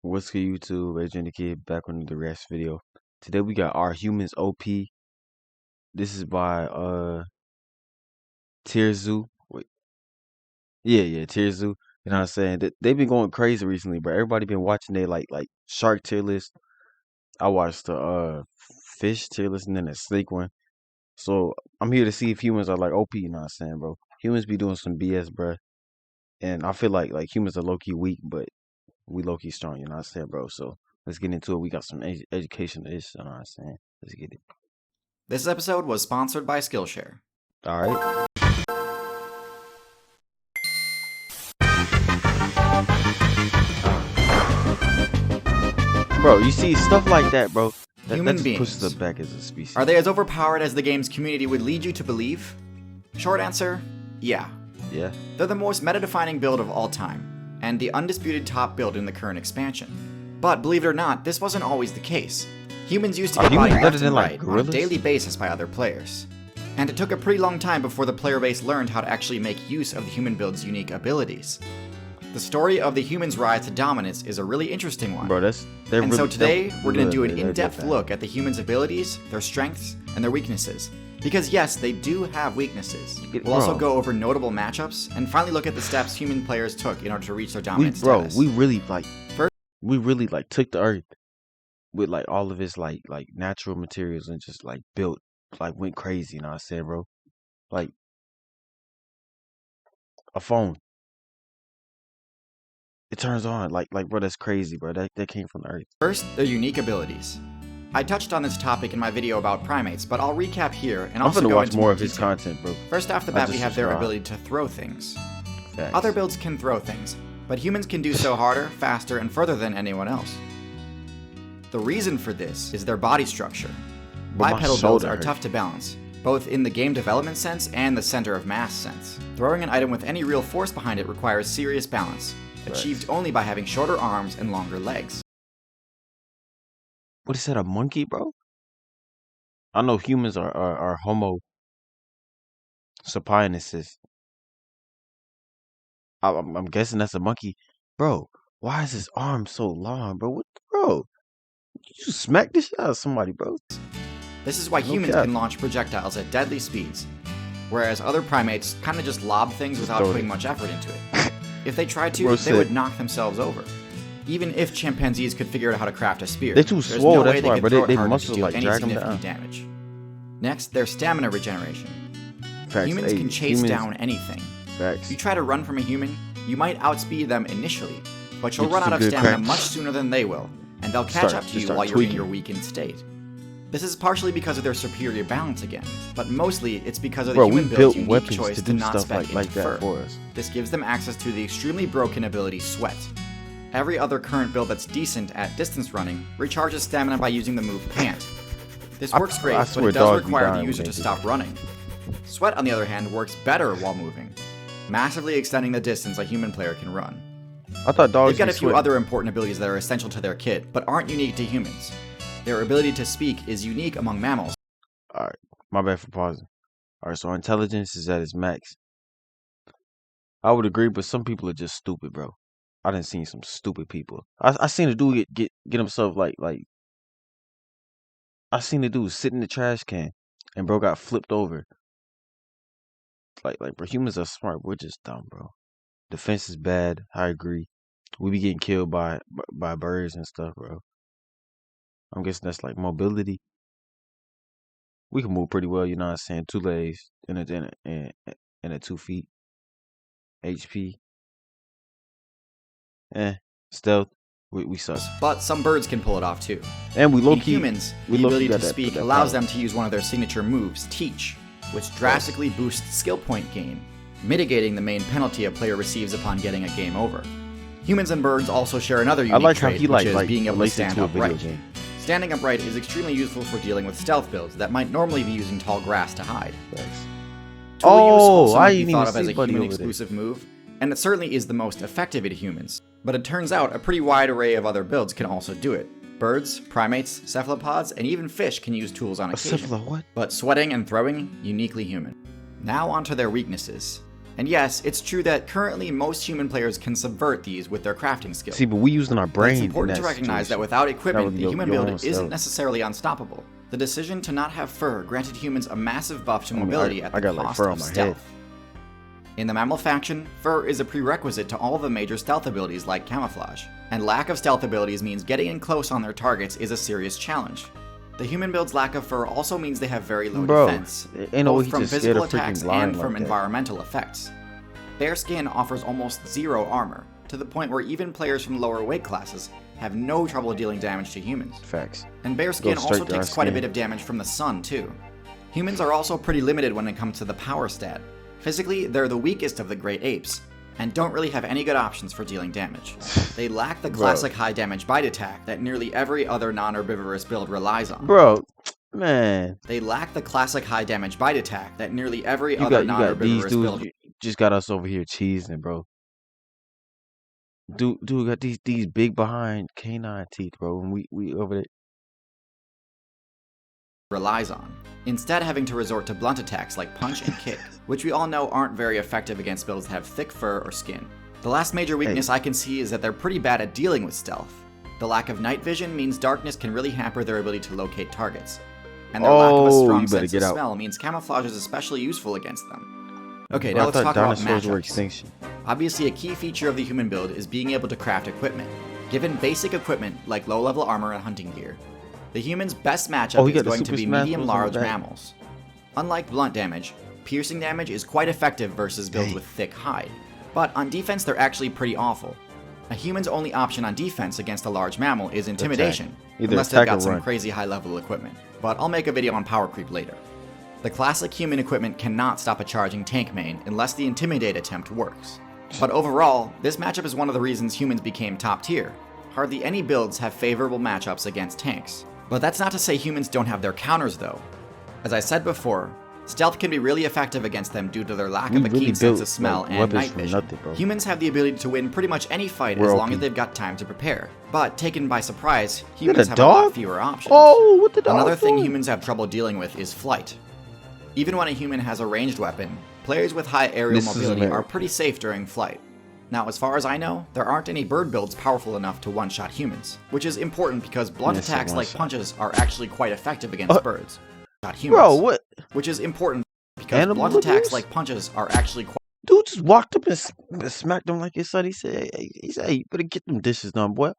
What's good, YouTube? Adriannthakidd back on the rest video. Today we got our humans OP. This is by Tierzu. Wait, yeah, Tierzu. You know what I'm saying? They've been going crazy recently, but everybody been watching they like shark tier list. I watched the fish tier list and then the snake one. So I'm here to see if humans are like OP. You know what I'm saying, bro? Humans be doing some BS, bro. And I feel like humans are low key weak, but we low key strong. You know what I'm saying, bro? So let's get into it. We got some education ish. You know what I'm saying? Let's get it. This episode was sponsored by Skillshare. All right. Bro, you see stuff like that, bro. That just pushes us back as a species. Are they as overpowered as the game's community would lead you to believe? Short answer, yeah. Yeah. They're the most meta-defining build of all time, and the undisputed top build in the current expansion. But believe it or not, this wasn't always the case. Humans used to get bodied left and right on a daily basis by other players. And it took a pretty long time before the player base learned how to actually make use of the human build's unique abilities. The story of the humans' rise to dominance is a really interesting one. Bro, so today, we're going to do an in-depth look at the humans' abilities, their strengths, and their weaknesses. Because yes, they do have weaknesses. We'll also go over notable matchups, and finally look at the steps human players took in order to reach their dominance status. We really took the earth with like all of its like natural materials and just like built, like went crazy, you know what I'm saying, bro? Like a phone. It turns on, like bro, that's crazy, bro. That came from the earth. First, their unique abilities. I touched on this topic in my video about primates, but I'll recap here and also go into more of his content, bro. First off the bat, we have their ability to throw things. Facts. Other builds can throw things, but humans can do so harder, faster, and further than anyone else. The reason for this is their body structure. Bipedal builds are tough to balance, both in the game development sense and the center of mass sense. Throwing an item with any real force behind it requires serious balance, achieved only by having shorter arms and longer legs. What is that, a monkey, bro? I know humans are Homo sapiensis. I'm guessing that's a monkey. Bro, why is his arm so long, bro? Bro? You smack this shit out of somebody, bro. This is why humans can launch projectiles at deadly speeds, whereas other primates kind of just lob things without putting much effort into it. If they tried to, they would knock themselves over. Even if chimpanzees could figure out how to craft a spear, they're too swole, that's why, but they muscles do like any drag them significant down. damage. Next, their stamina regeneration. Facts. Humans can chase down anything. Facts. If you try to run from a human, you might outspeed them initially, but you'll run out of stamina much sooner than they will, and they'll catch up to you while you're in your weakened state. This is partially because of their superior balance again, but mostly it's because of the human build's unique choice to not spec into fur. This gives them access to the extremely broken ability Sweat. Every other current build that's decent at distance running recharges stamina by using the move Pant. This works great, but it does require the user to stop running. Sweat, on the other hand, works better while moving, massively extending the distance a human player can run. I thought dogs. They've got a few other important abilities that are essential to their kit, but aren't unique to humans. Their ability to speak is unique among mammals. Alright, my bad for pausing. Alright, so intelligence is at its max. I would agree, but some people are just stupid, bro. I done seen some stupid people. I seen a dude get himself like I seen a dude sit in the trash can and bro got flipped over. Like bro, humans are smart, we're just dumb, bro. Defense is bad, I agree. We be getting killed by birds and stuff, bro. I'm guessing that's like mobility. We can move pretty well, you know what I'm saying? 2 legs and a 2 feet. HP. Stealth. We suck. But some birds can pull it off too. And we low-key. Humans, the ability to speak allows them to use one of their signature moves, Teach, which drastically boosts skill point gain, mitigating the main penalty a player receives upon getting a game over. Humans and birds also share another unique trait, which is being able to stand upright. Standing upright is extremely useful for dealing with stealth builds that might normally be using tall grass to hide. I didn't even thought of as a human-exclusive move, and it certainly is the most effective at humans. But it turns out a pretty wide array of other builds can also do it. Birds, primates, cephalopods, and even fish can use tools on occasion. But sweating and throwing, uniquely human. Now onto their weaknesses. And yes, it's true that currently most human players can subvert these with their crafting skill. See, but we using our brain. It's important to recognize that without equipment, the human build isn't necessarily unstoppable. The decision to not have fur granted humans a massive buff to mobility at the cost of stealth. In the mammal faction, fur is a prerequisite to all of the major stealth abilities like camouflage, and lack of stealth abilities means getting in close on their targets is a serious challenge. The human build's lack of fur also means they have very low defense, both from physical attacks and from environmental effects. Bare skin offers almost zero armor, to the point where even players from lower weight classes have no trouble dealing damage to humans. Facts. And bare skin also takes quite a bit of damage from the sun too. Humans are also pretty limited when it comes to the power stat. Physically, they're the weakest of the great apes, and don't really have any good options for dealing damage. They lack the classic high damage bite attack that nearly every other non-herbivorous build relies on. Bro, man. They lack the classic high damage bite attack that nearly every other non-herbivorous build. Just got us over here cheesing, bro. Dude got these big behind canine teeth, bro, and we over there. Relies on, instead having to resort to blunt attacks like punch and kick, which we all know aren't very effective against builds that have thick fur or skin. The last major weakness I can see is that they're pretty bad at dealing with stealth. The lack of night vision means darkness can really hamper their ability to locate targets, and their lack of a strong sense of smell means camouflage is especially useful against them. Okay, now let's talk about matchups. Obviously, a key feature of the human build is being able to craft equipment. Given basic equipment like low-level armor and hunting gear, the human's best matchup is going to be medium-large mammals. Unlike blunt damage, piercing damage is quite effective versus builds with thick hide, but on defense they're actually pretty awful. A human's only option on defense against a large mammal is intimidation, unless they've got some crazy high-level equipment, but I'll make a video on power creep later. The classic human equipment cannot stop a charging tank main unless the intimidate attempt works. But overall, this matchup is one of the reasons humans became top tier. Hardly any builds have favorable matchups against tanks. But that's not to say humans don't have their counters though. As I said before, stealth can be really effective against them due to their lack of a keen sense of smell and night vision. Humans have the ability to win pretty much any fight as long as they've got time to prepare. But taken by surprise, humans have a lot fewer options. Another thing humans have trouble dealing with is flight. Even when a human has a ranged weapon, players with high aerial mobility are pretty safe during flight. Now, as far as I know, there aren't any bird builds powerful enough to one-shot humans, which is important because blunt attacks like punches are actually quite effective against birds. Bro, what? Which is important because blunt attacks like punches are actually quite... Dude just walked up and smacked him like his son. He said, hey, you better get them dishes done, boy.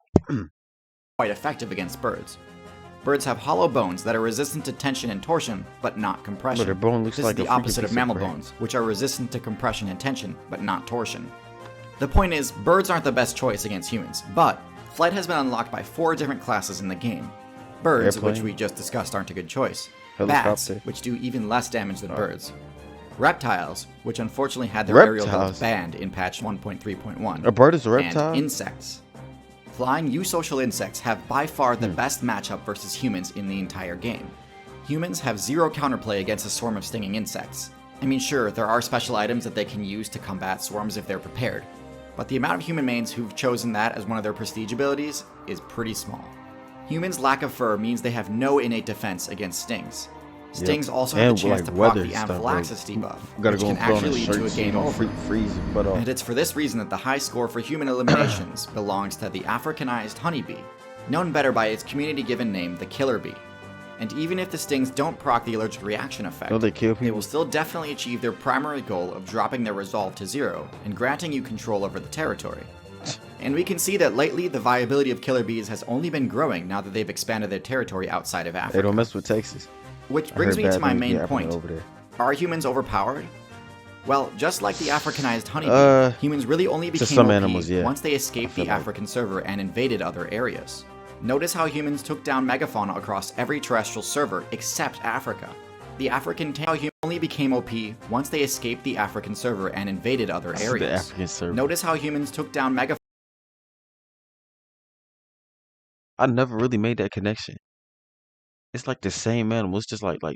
quite effective against birds. Birds have hollow bones that are resistant to tension and torsion, but not compression. But their bone looks this like is the opposite of mammal bones, which are resistant to compression and tension, but not torsion. The point is, birds aren't the best choice against humans, but flight has been unlocked by 4 different classes in the game. Birds, which we just discussed, aren't a good choice. Bats, which do even less damage than birds. Reptiles, which unfortunately had their aerial builds banned in patch 1.3.1. A bird is a reptile? And insects. Flying eusocial insects have by far the best matchup versus humans in the entire game. Humans have 0 counterplay against a swarm of stinging insects. I mean, sure, there are special items that they can use to combat swarms if they're prepared, but the amount of human mains who've chosen that as one of their prestige abilities is pretty small. Humans' lack of fur means they have no innate defense against stings. Stings also have a chance to proc the anaphylaxis debuff, which can actually lead to a game over. And it's for this reason that the high score for human eliminations belongs to the Africanized honeybee, known better by its community-given name, the killer bee. And even if the stings don't proc the allergic reaction effect, they will still definitely achieve their primary goal of dropping their resolve to 0 and granting you control over the territory. And we can see that lately the viability of killer bees has only been growing now that they've expanded their territory outside of Africa. They don't mess with Texas. Which brings me to my main point. Are humans overpowered? Well, just like the Africanized honeybee, humans really only became OP once they escaped the African server and invaded other areas. Notice how humans took down megafauna across every terrestrial server except Africa. The African tank only became OP once they escaped the African server and invaded other areas. Notice how humans took down megafauna. I never really made that connection. It's like the same animal. It's just like I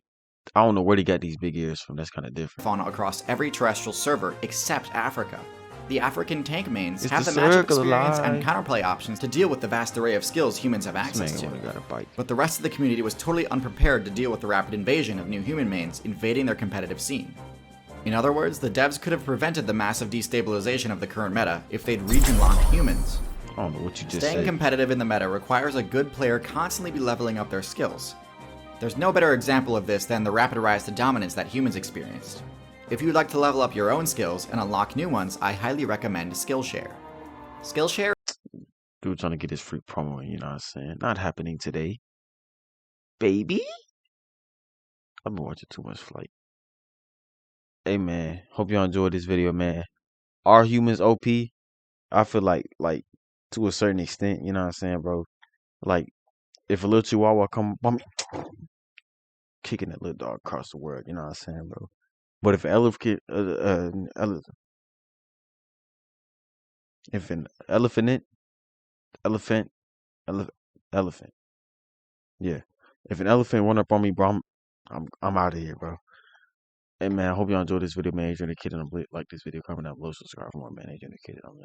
don't know where they got these big ears from. That's kind of different. Fauna across every terrestrial server except Africa. The African tank mains have the magic experience and counterplay options to deal with the vast array of skills humans have access to. But the rest of the community was totally unprepared to deal with the rapid invasion of new human mains invading their competitive scene. In other words, the devs could have prevented the massive destabilization of the current meta if they'd region-locked humans. I don't know what you just Staying said. competitive in the meta requires a good player constantly be leveling up their skills. There's no better example of this than the rapid rise to dominance that humans experienced. If you'd like to level up your own skills and unlock new ones, I highly recommend Skillshare. Skillshare? Dude trying to get his free promo, you know what I'm saying? Not happening today. Baby? I've been watching too much Flight. Hey man, hope y'all enjoyed this video, man. Are humans OP? I feel like to a certain extent, you know what I'm saying, bro? Like, if a little chihuahua come bump me, kicking that little dog across the world, you know what I'm saying, bro? But if an elephant, if an elephant, elephant, ele- elephant, yeah. If an elephant run up on me, bro, I'm out of here, bro. Hey man, I hope y'all enjoyed this video, man. Adriannthakidd, and like this video, comment down below, subscribe for more, man. Adriannthakidd, I'm